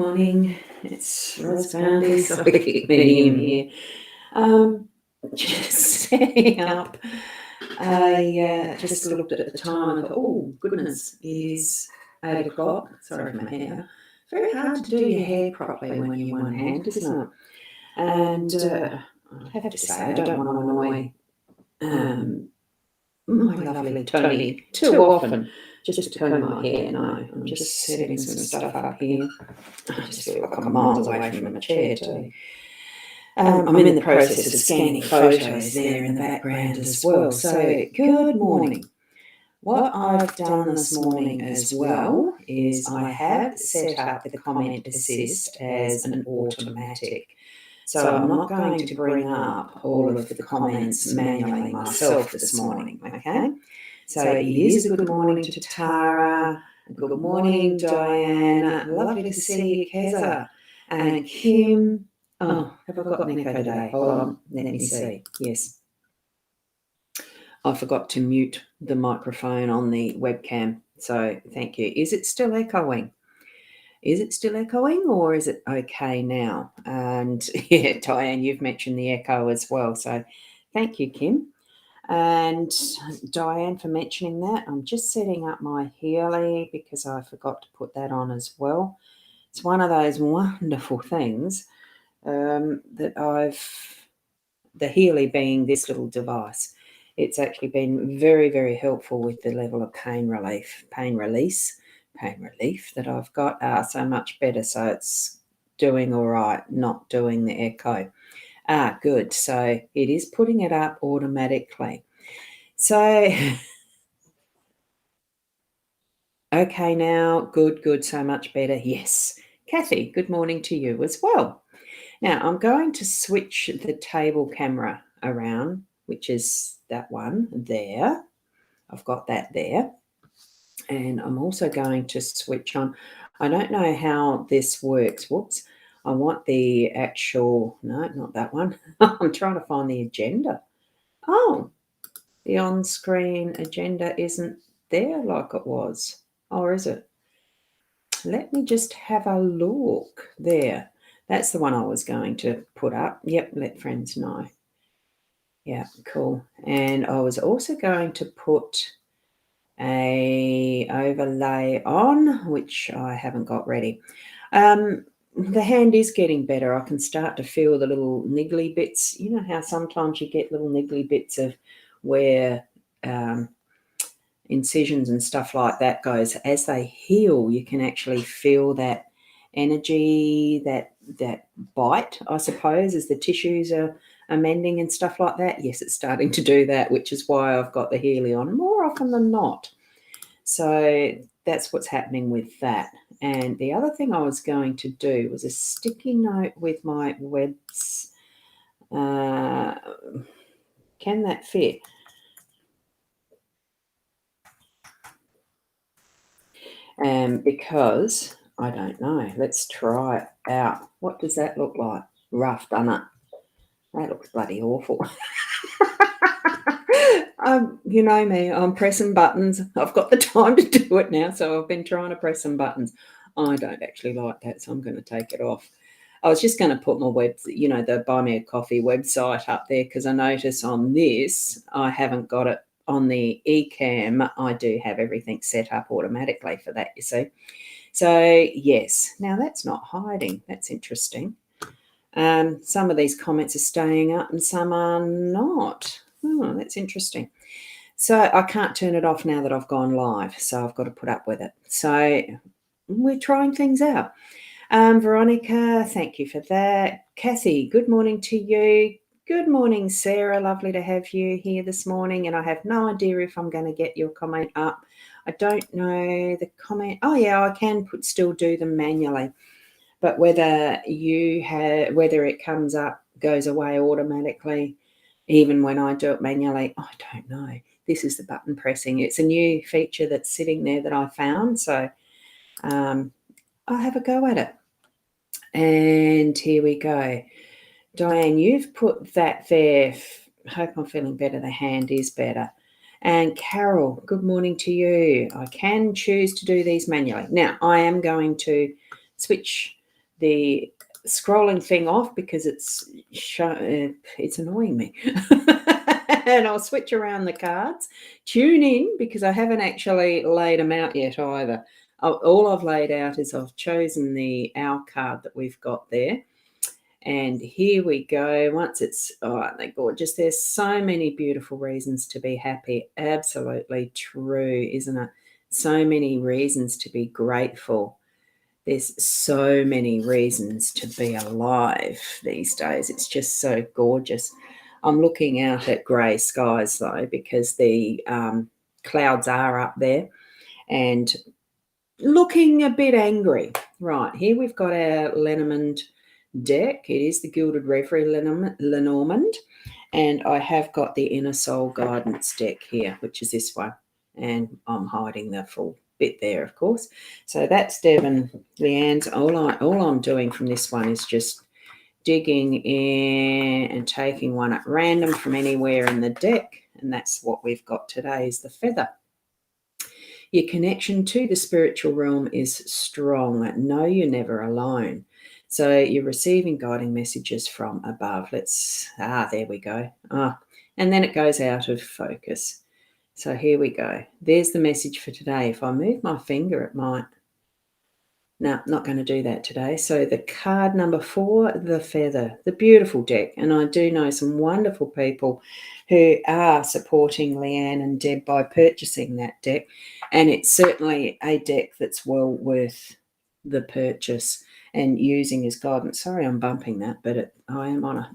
morning. It's Ros Boundy Psychic Medium here. Just setting up. I just looked at the time and thought, oh, goodness, it is 8 o'clock. Sorry for my hair. Very hard to do your hair properly when you're one hand, isn't it? And I have to say, I don't want to annoy my lovely Tony too often just to comb my hair. No, I'm just setting some stuff up here. I just feel like I'm miles away from the chair too. I'm in the process of scanning photos there in the background as well. So, good morning. What I've done this morning as well is I have set up the comment assist as an automatic. So I'm not going to bring up all of the comments manually myself this morning, okay? So it is a good morning to Tara, good morning Diane, lovely to see you Keza, and Kim. Oh, have I got an echo today? Hold on, let me see. Yes. I forgot to mute the microphone on the webcam, so thank you. Is it still echoing? Is it still echoing or is it okay now? And yeah, Diane, you've mentioned the echo as well. So thank you, Kim. And Diane for mentioning that. I'm just setting up my Healy because I forgot to put that on as well. It's one of those wonderful things that the Healy being this little device. It's actually been very, very helpful with the level of pain relief that I've got so much better. So it's doing all right, not doing the echo. Good. So it is putting it up automatically. So, okay now, good, so much better. Yes. Kathy, good morning to you as well. Now, I'm going to switch the table camera around, which is that one there. I've got that there. And I'm also going to switch on. I don't know how this works. Whoops. I want the actual, no, not that one. I'm trying to find the agenda. Oh, the on-screen agenda isn't there like it was. Or is it? Let me just have a look there. That's the one I was going to put up. Yep, let friends know. Yeah, cool. And I was also going to put a overlay on, which I haven't got ready. The hand is getting better. I can start to feel the little niggly bits. You know how sometimes you get little niggly bits of where incisions and stuff like that goes. As they heal, you can actually feel that energy, that bite, I suppose, as the tissues are mending and stuff like that. Yes, it's starting to do that, which is why I've got the Healy on more often than not. So that's what's happening with that. And the other thing I was going to do was a sticky note with my webs. Can that fit? Because I don't know. Let's try it out. What does that look like? Rough, doesn't it? That looks bloody awful. You know me, I'm pressing buttons. I've got the time to do it now, so I've been trying to press some buttons. I don't actually like that, so I'm going to take it off. I was just going to put my the Buy Me a Coffee website up there because I notice on this, I haven't got it on the eCam. I do have everything set up automatically for that, you see. So, yes. Now, that's not hiding. That's interesting. Some of these comments are staying up and some are not. Oh, that's interesting. So I can't turn it off now that I've gone live, so I've got to put up with it. So we're trying things out. Veronica, thank you for that. Kathy, good morning to you. Good morning, Sarah. Lovely to have you here this morning. And I have no idea if I'm going to get your comment up. I don't know the comment. Oh, yeah, I can still do them manually. But whether it comes up, goes away automatically, even when I do it manually, I don't know. This is the button pressing. It's a new feature that's sitting there that I found. So I'll have a go at it. And here we go. Diane, you've put that there. Hope I'm feeling better. The hand is better. And Carol, good morning to you. I can choose to do these manually. Now, I am going to switch the scrolling thing off because it's annoying me. And I'll switch around the cards. Tune in because I haven't actually laid them out yet either. All I've laid out is I've chosen the owl card that we've got there. And here we go. Once it's, oh, they're gorgeous. There's so many beautiful reasons to be happy. Absolutely true, isn't it? So many reasons to be grateful. There's so many reasons to be alive these days. It's just so gorgeous. I'm looking out at grey skies, though, because the clouds are up there and looking a bit angry. Right, here we've got our Lenormand deck. It is the Gilded Reverie Lenormand, and I have got the Inner Soul Guidance deck here, which is this one, and I'm hiding the full bit there, of course. So that's Deb and Leanne's. All I'm doing from this one is just digging in and taking one at random from anywhere in the deck, and that's what we've got today is the feather. Your connection to the spiritual realm is strong. Know you're never alone. So you're receiving guiding messages from above. There we go. And then it goes out of focus. So here we go. There's the message for today. If I move my finger, it might. No, not going to do that today. So the card number 4, the feather, the beautiful deck. And I do know some wonderful people who are supporting Leanne and Deb by purchasing that deck. And it's certainly a deck that's well worth the purchase and using as guidance. Sorry, I'm bumping that, but I am on a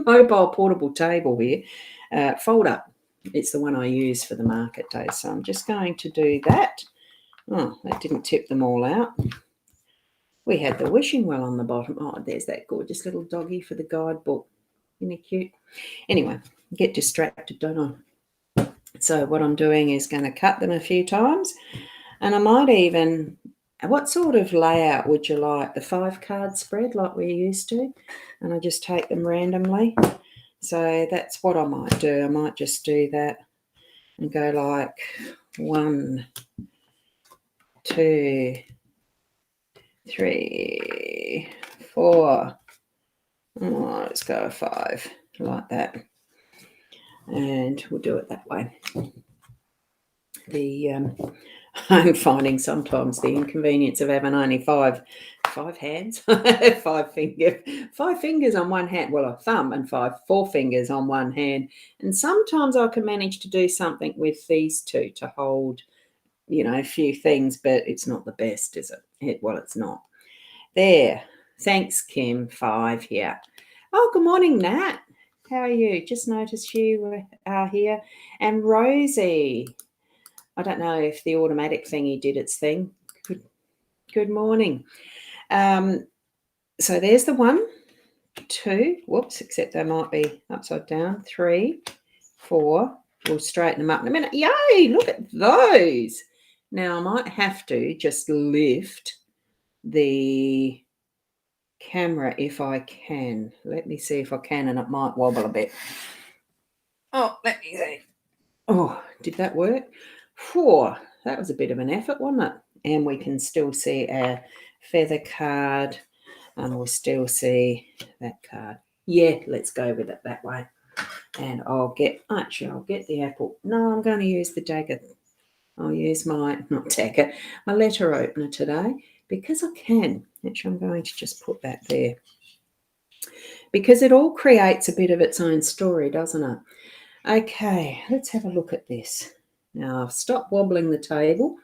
mobile portable table here. Fold up. It's the one I use for the market day. So I'm just going to do that. Oh, that didn't tip them all out. We had the wishing well on the bottom. Oh, there's that gorgeous little doggy for the guidebook. Isn't he cute? Anyway, get distracted, don't I? So what I'm doing is going to cut them a few times. And I might even, what sort of layout would you like? The 5-card spread like we're used to? And I just take them randomly. So that's what I might do. I might just do that and go like 1, 2, 3, 4. Let's go 5, like that. And we'll do it that way. I'm finding sometimes the inconvenience of having only 5 hands, 5 fingers on one hand. Well, a thumb and 4 fingers on one hand. And sometimes I can manage to do something with these 2 to hold, a few things, but it's not the best, is it? Well, it's not. There. Thanks, Kim. 5 here. Oh, good morning, Nat. How are you? Just noticed you are here. And Rosie. I don't know if the automatic thingy did its thing. Good morning. So there's the 1, 2. Whoops, except they might be upside down. 3, 4. We'll straighten them up in a minute. Yay, look at those. Now, I might have to just lift the camera if I can. Let me see if I can, and it might wobble a bit. Oh, let me see. Oh, did that work? 4. That was a bit of an effort, wasn't it? And we can still see our feather card, and we'll still see that card. Yeah, let's go with it that way. And I'll get the apple. No, I'm going to use the dagger. I'll use my letter opener today because I can. Actually, I'm going to just put that there because it all creates a bit of its own story, doesn't it? Okay, let's have a look at this. Now, I've stopped wobbling the table.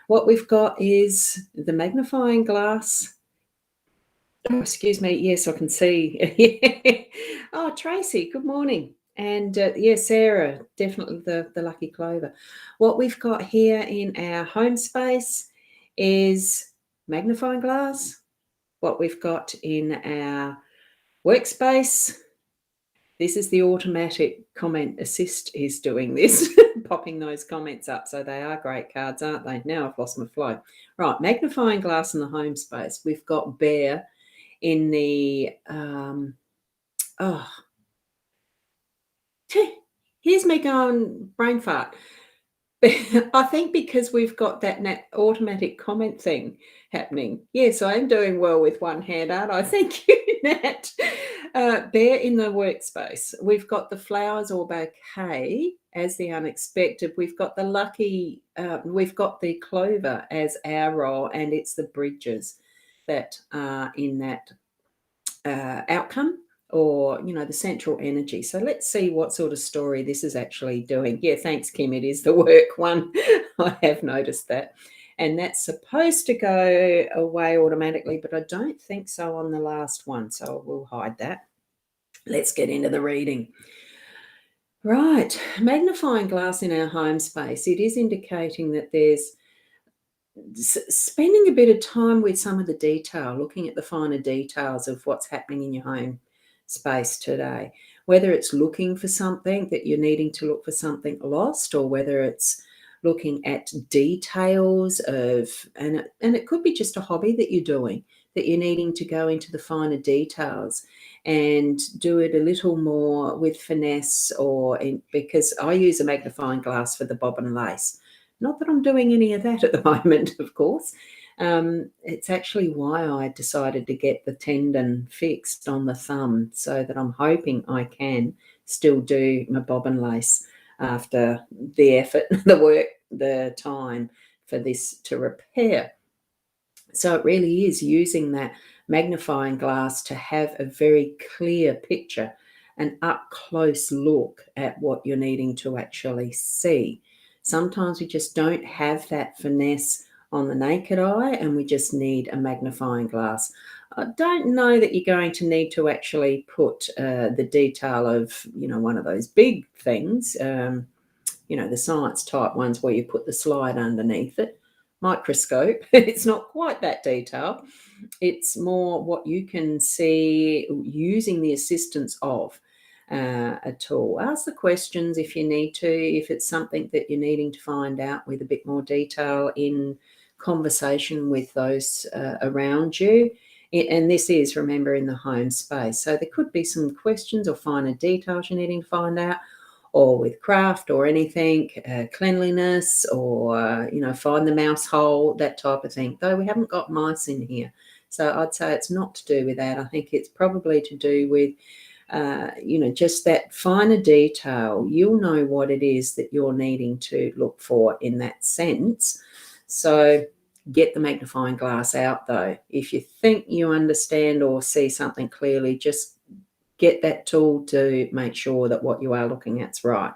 What we've got is the magnifying glass. Oh, excuse me. Yes, I can see. Oh, Tracy, good morning. And Sarah, definitely the lucky clover. What we've got here in our home space is magnifying glass. What we've got in our workspace, this is the automatic comment assist is doing this, popping those comments up. So they are great cards, aren't they? Now I've lost my flow. Right, magnifying glass in the home space. We've got bear in the, here's me going brain fart. I think because we've got that automatic comment thing happening. Yes, I am doing well with one hand, aren't I? Thank you, Nat. Bear in the workspace. We've got the flowers or bouquet as the unexpected. We've got the lucky, we've got the clover as our role, and it's the bridges that are in that outcome, or the central energy. So let's see what sort of story this is actually doing. Yeah, thanks, Kim. It is the work one. I have noticed that. And that's supposed to go away automatically, but I don't think so on the last one. So we'll hide that. Let's get into the reading. Right. Magnifying glass in our home space. It is indicating that there's spending a bit of time with some of the detail, looking at the finer details of what's happening in your home space today, whether it's looking for something that you're needing to look for something lost, or whether it's looking at details of, and it could be just a hobby that you're doing, that you're needing to go into the finer details and do it a little more with finesse, because I use a magnifying glass for the bob and lace. Not that I'm doing any of that at the moment, of course. It's actually why I decided to get the tendon fixed on the thumb, so that I'm hoping I can still do my bob and lace after the effort, the work, the time for this to repair. So it really is using that magnifying glass to have a very clear picture, an up-close look at what you're needing to actually see. Sometimes we just don't have that finesse on the naked eye, and we just need a magnifying glass. I don't know that you're going to need to actually put the detail of, one of those big things, the science type ones where you put the slide underneath it. Microscope. It's not quite that detailed. It's more what you can see using the assistance of a tool. Ask the questions if you need to, if it's something that you're needing to find out with a bit more detail in conversation with those around you. And this is, remember, in the home space. So there could be some questions or finer details you're needing to find out, or with craft or anything, cleanliness, or, find the mouse hole, that type of thing. Though we haven't got mice in here. So I'd say it's not to do with that. I think it's probably to do with, just that finer detail. You'll know what it is that you're needing to look for in that sense. So get the magnifying glass out, though. If you think you understand or see something clearly, just get that tool to make sure that what you are looking at's right,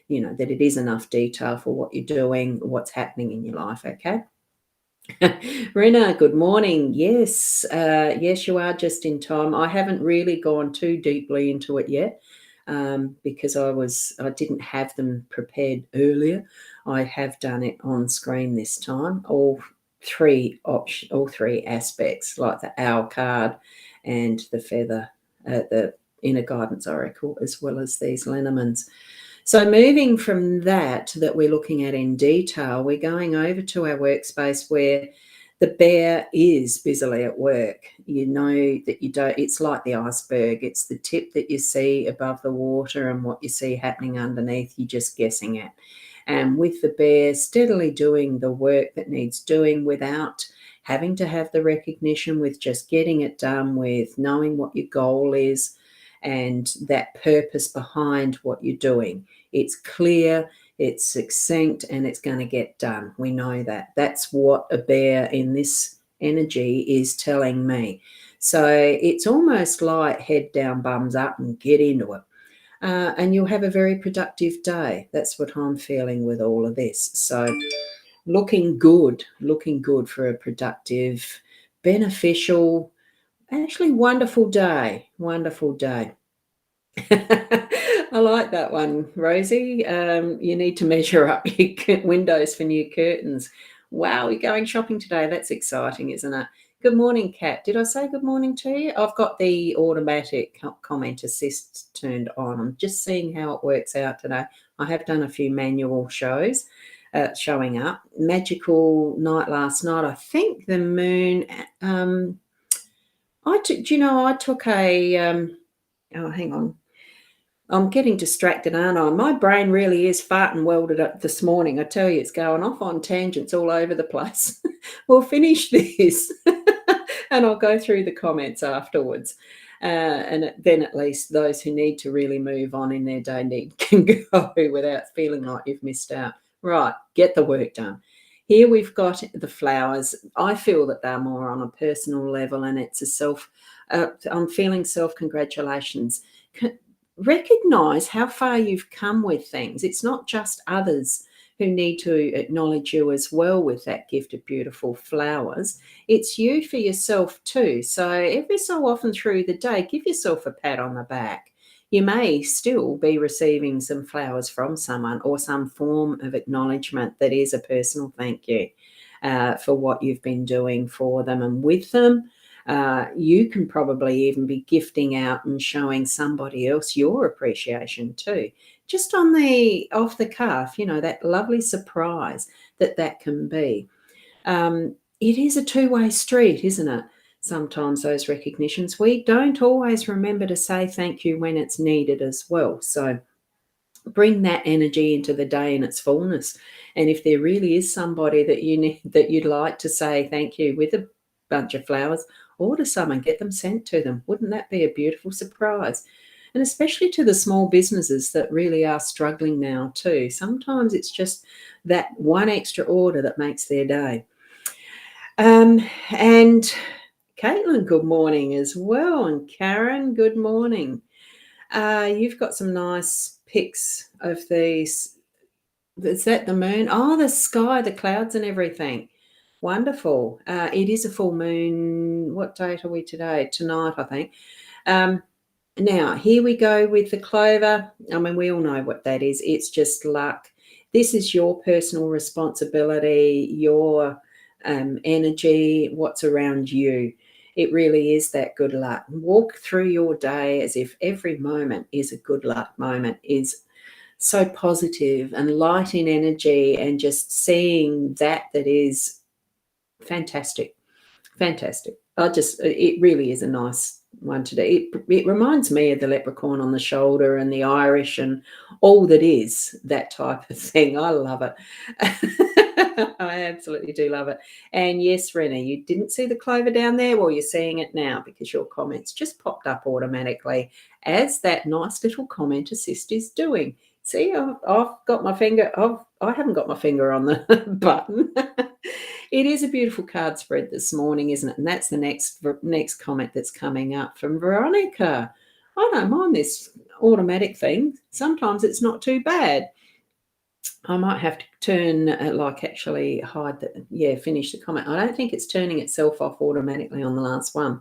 that it is enough detail for what you're doing, what's happening in your life, okay? Rena, good morning. Yes, yes, you are just in time. I haven't really gone too deeply into it yet, because I didn't have them prepared earlier. I have done it on screen this time, all three aspects, like the owl card and the feather, the inner guidance oracle, as well as these Lenormands. So moving from that we're looking at in detail, we're going over to our workspace where the bear is busily at work. You know that it's like the iceberg. It's the tip that you see above the water, and what you see happening underneath, you're just guessing at. And with the bear steadily doing the work that needs doing without having to have the recognition, with just getting it done, with knowing what your goal is and that purpose behind what you're doing. It's clear, it's succinct, and it's going to get done. We know that. That's what a bear in this energy is telling me. So it's almost like head down, bums up, and get into it. And you'll have a very productive day. That's what I'm feeling with all of this. So looking good for a productive, beneficial, actually wonderful day. Wonderful day. I like that one, Rosie. You need to measure up your windows for new curtains. Wow, you're going shopping today. That's exciting, isn't it? Good morning, Kat. Did I say good morning to you? I've got the automatic comment assist turned on. I'm just seeing how it works out today. I have done a few manual shows showing up. Magical night last night. I think the moon. I took a. Oh, hang on. I'm getting distracted, aren't I? My brain really is farting welded up this morning. I tell you, it's going off on tangents all over the place. We'll finish this and I'll go through the comments afterwards. And then at least those who need to really move on in their day can go without feeling like you've missed out. Right, get the work done. Here we've got the flowers. I feel that they're more on a personal level, and it's I'm feeling self-congratulations. Recognize how far you've come with things. It's not just others who need to acknowledge you as well with that gift of beautiful flowers. It's you for yourself too. So every so often through the day, give yourself a pat on the back. You may still be receiving some flowers from someone or some form of acknowledgement that is a personal thank you for what you've been doing for them and with them. You can probably even be gifting out and showing somebody else your appreciation too. Just on the off the cuff, that lovely surprise that can be. It is a two-way street, isn't it? Sometimes those recognitions, we don't always remember to say thank you when it's needed as well. So bring that energy into the day in its fullness. And if there really is somebody that you'd like to say thank you with a bunch of flowers, order some and get them sent to them. Wouldn't that be a beautiful surprise? And especially to the small businesses that really are struggling now too. Sometimes it's just that one extra order that makes their day. And Caitlin, good morning as well. And Karen, good morning. You've got some nice pics of these. Is that the moon? Oh, the sky, the clouds and everything. Wonderful. It is a full moon. What date are we today? Tonight, I think. Now, here we go with the clover. I mean, we all know what that is. It's just luck. This is your personal responsibility, your energy, what's around you. It really is that good luck. Walk through your day as if every moment is a good luck moment, is so positive and light in energy, and just seeing that is fantastic. Fantastic. It really is a nice one today. It reminds me of the leprechaun on the shoulder and the Irish and all that is that type of thing. I love it. I absolutely do love it. And yes, Rennie, you didn't see the clover down there. Well, you're seeing it now because your comments just popped up automatically as that nice little comment assist is doing. See, I've got my finger. I haven't got my finger on the button. It is a beautiful card spread this morning, isn't it? And that's the next comment that's coming up from Veronica. I don't mind this automatic thing. Sometimes it's not too bad. I might have to turn, actually hide finish the comment. I don't think it's turning itself off automatically on the last one.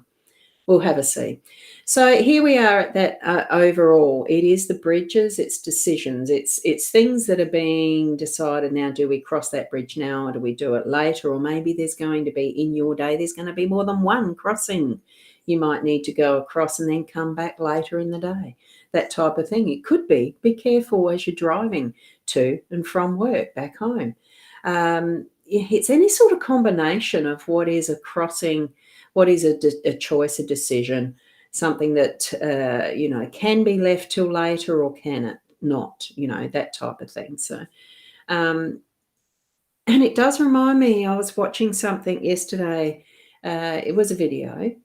We'll have a see. So here we are at that overall. It is the bridges, it's decisions, it's things that are being decided now. Do we cross that bridge now, or do we do it later? Or maybe there's going to be, in your day, there's going to be more than one crossing. You might need to go across and then come back later in the day. That type of thing. It could be careful as you're driving to and from work back home. It's any sort of combination of what is a crossing, what is a choice, a decision, something that, can be left till later, or can it not, that type of thing. So, and it does remind me, I was watching something yesterday. It was a video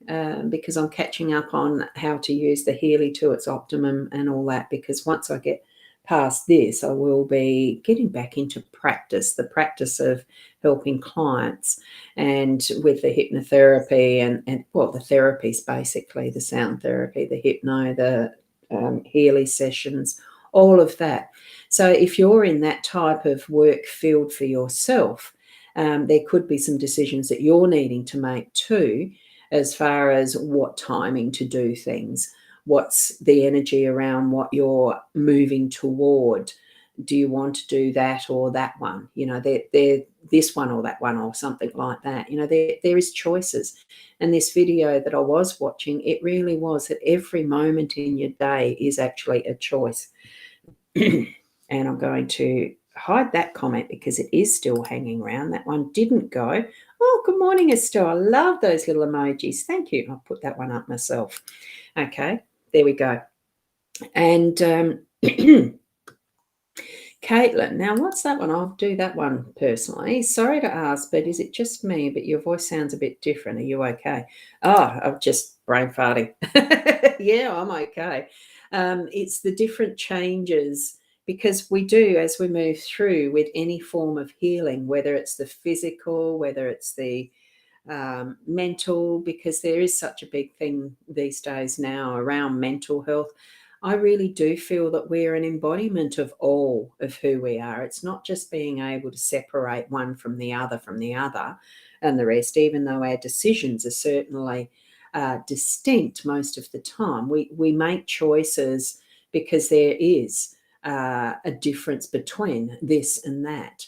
because I'm catching up on how to use the Healy to its optimum and all that, because once I get past this, I will be getting back into practice, the practice of helping clients, and with the hypnotherapy and the therapies, basically the sound therapy, the hypno, the Healy sessions, all of that. So if you're in that type of work field for yourself, there could be some decisions that you're needing to make too, as far as what timing to do things. What's the energy around what you're moving toward? Do you want to do that or that one? They're this one or that one or something like that. There is choices. And this video that I was watching, it really was that every moment in your day is actually a choice. And I'm going to hide that comment because it is still hanging around. That one didn't go. Oh, good morning, Estelle. I love those little emojis. Thank you. I'll put that one up myself. Okay, there we go. And Caitlin, now what's that one? I'll do that one personally. Sorry to ask, but is it just me? But your voice sounds a bit different. Are you okay? Oh, I'm just brain farting. Yeah, I'm okay. It's the different changes because we do as we move through with any form of healing, whether it's the physical, whether it's the mental, because there is such a big thing these days now around mental health. I really do feel that we're an embodiment of all of who we are. It's not just being able to separate one from the other, and the rest, even though our decisions are certainly distinct most of the time. We make choices because there is a difference between this and that.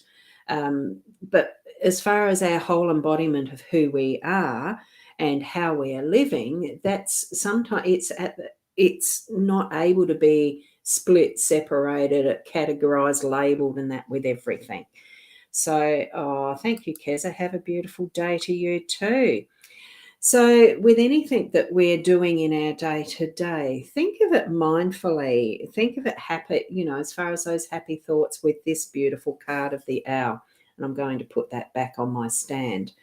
But as far as our whole embodiment of who we are and how we are living, that's sometimes it's not able to be split, separated, categorized, labeled, and that with everything. So, thank you, Keza. Have a beautiful day to you too. So, with anything that we're doing in our day to day, think of it mindfully. Think of it happy, as far as those happy thoughts with this beautiful card of the owl. And I'm going to put that back on my stand.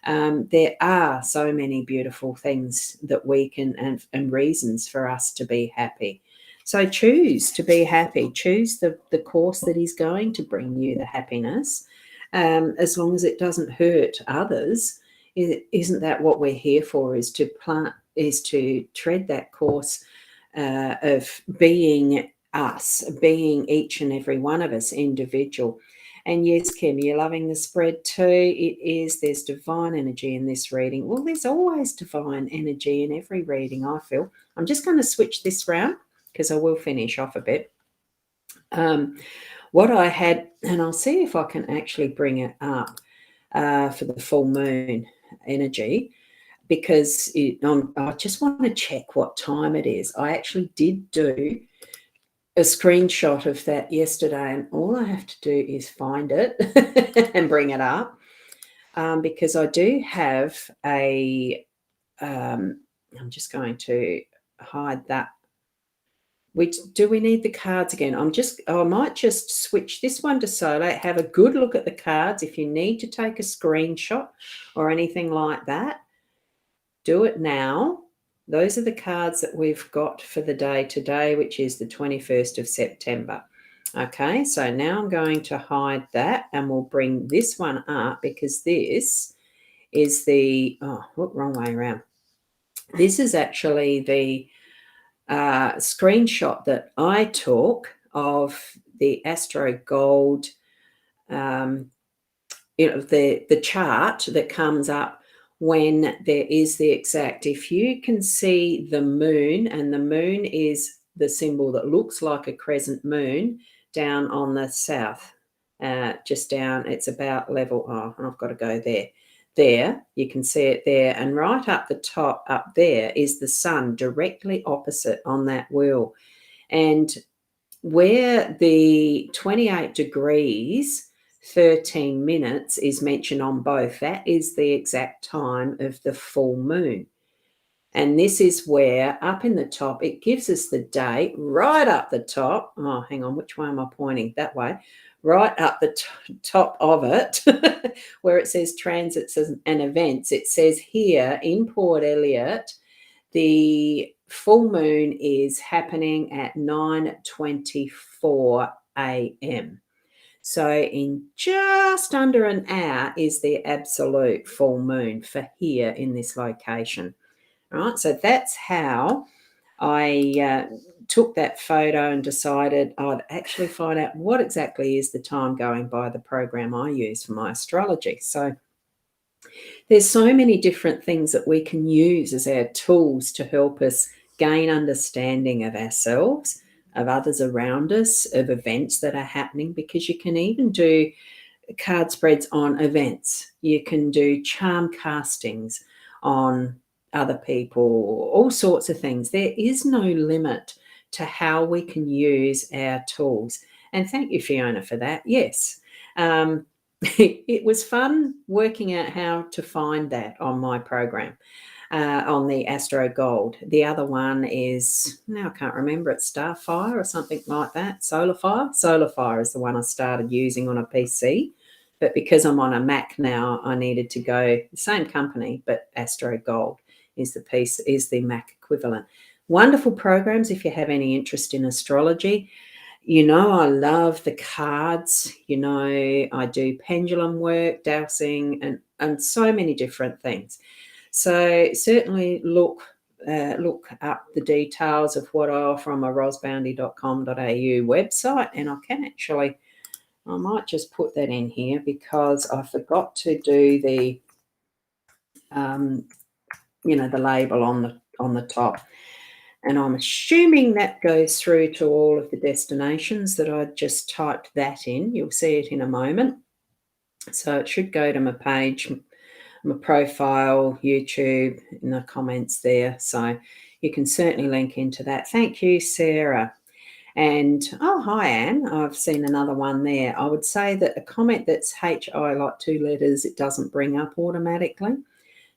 There are so many beautiful things that we can, and reasons for us to be happy. So choose to be happy. Choose the course that is going to bring you the happiness, as long as it doesn't hurt others. Isn't that what we're here for? Is to tread that course of being us, being each and every one of us individual. And yes, Kim, you're loving the spread too. It is. There's divine energy in this reading. Well, there's always divine energy in every reading, I feel. I'm just going to switch this round because I will finish off a bit. What I had, and I'll see if I can actually bring it up for the full moon energy, because I just want to check what time it is. I actually did do a screenshot of that yesterday, and all I have to do is find it and bring it up, because I do have a I'm just going to hide that. Do we need the cards again? I might just switch this one to solo, have a good look at the cards. If you need to take a screenshot or anything like that, do it now. Those are the cards that we've got for the day today, which is the 21st of September. Okay, so now I'm going to hide that, and we'll bring this one up because this is wrong way around. This is actually the screenshot that I took of the Astro Gold, the chart that comes up when there is the exact. If you can see the moon, and the moon is the symbol that looks like a crescent moon down on the south, just down, it's about level, and I've got to go there. There, you can see it there. And right up the top, up there, is the sun directly opposite on that wheel. And where the 28 degrees, 13 minutes is mentioned on both, that is the exact time of the full moon. And this is where, up in the top, it gives us the date right up the top. Oh, hang on, which way am I pointing? That way. Right up the top of it, where it says transits and events, it says here in Port Elliot, the full moon is happening at 9:24 a.m. So in just under an hour is the absolute full moon for here in this location. Right, so that's how I took that photo and decided I'd actually find out what exactly is the time going by the program I use for my astrology. So there's so many different things that we can use as our tools to help us gain understanding of ourselves, of others around us, of events that are happening, because you can even do card spreads on events. You can do charm castings on other people, all sorts of things. There is no limit to how we can use our tools. And thank you, Fiona, for that. Yes. It was fun working out how to find that on my program. on the Astro Gold. The other one is, now I can't remember, it's Starfire or something like that. Solarfire. Solarfire is the one I started using on a PC. But because I'm on a Mac now, I needed to go the same company, but Astro Gold is the Mac equivalent. Wonderful programs if you have any interest in astrology. I love the cards. I do pendulum work, dowsing, and so many different things. So certainly look up the details of what I offer on my rosboundy.com.au website, and I might just put that in here because I forgot to do the the label on the top. And I'm assuming that goes through to all of the destinations that I just typed that in. You'll see it in a moment. So it should go to my page, my profile, YouTube, in the comments there. So you can certainly link into that. Thank you, Sarah. And, oh, hi, Anne. I've seen another one there. I would say that a comment that's HI, like 2 letters, it doesn't bring up automatically.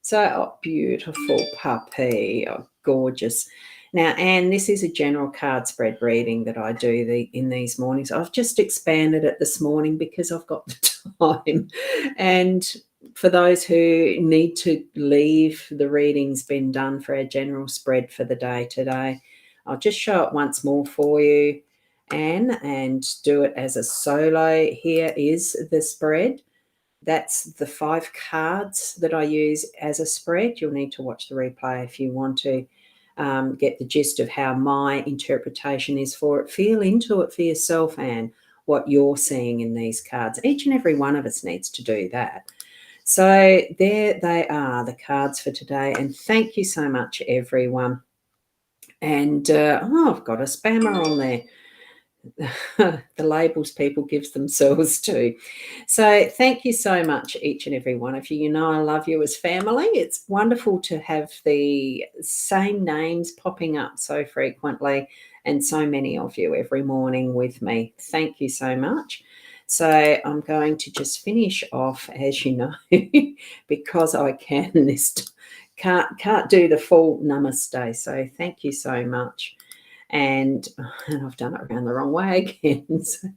So, oh, beautiful puppy. Oh, gorgeous. Now, Anne, this is a general card spread reading that I do in these mornings. I've just expanded it this morning because I've got the time. And for those who need to leave, the reading's been done for our general spread for the day today. I'll just show it once more for you, Anne, and do it as a solo. Here is the spread. That's the 5 cards that I use as a spread. You'll need to watch the replay if you want to get the gist of how my interpretation is for it. Feel into it for yourself, Anne, what you're seeing in these cards. Each and every one of us needs to do that. So there they are, the cards for today. And thank you so much, everyone. And, I've got a spammer on there. The labels people give themselves to. So thank you so much, each and every one of you. I love you as family. It's wonderful to have the same names popping up so frequently and so many of you every morning with me. Thank you so much. So I'm going to just finish off, as you know, because I can't do the full namaste. So thank you so much. And I've done it around the wrong way again. So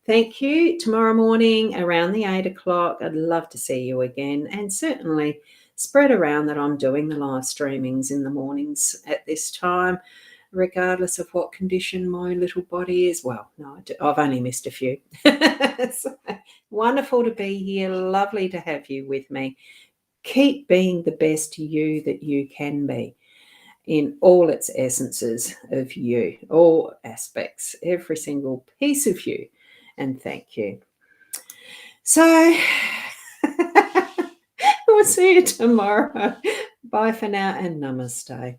thank you. Tomorrow morning around the 8 o'clock, I'd love to see you again. And certainly spread around that I'm doing the live streamings in the mornings at this time, regardless of what condition my little body is. Well, no, I've only missed a few. So, wonderful to be here. Lovely to have you with me. Keep being the best you that you can be, in all its essences of you, all aspects, every single piece of you. And thank you. So we'll see you tomorrow. Bye for now and namaste.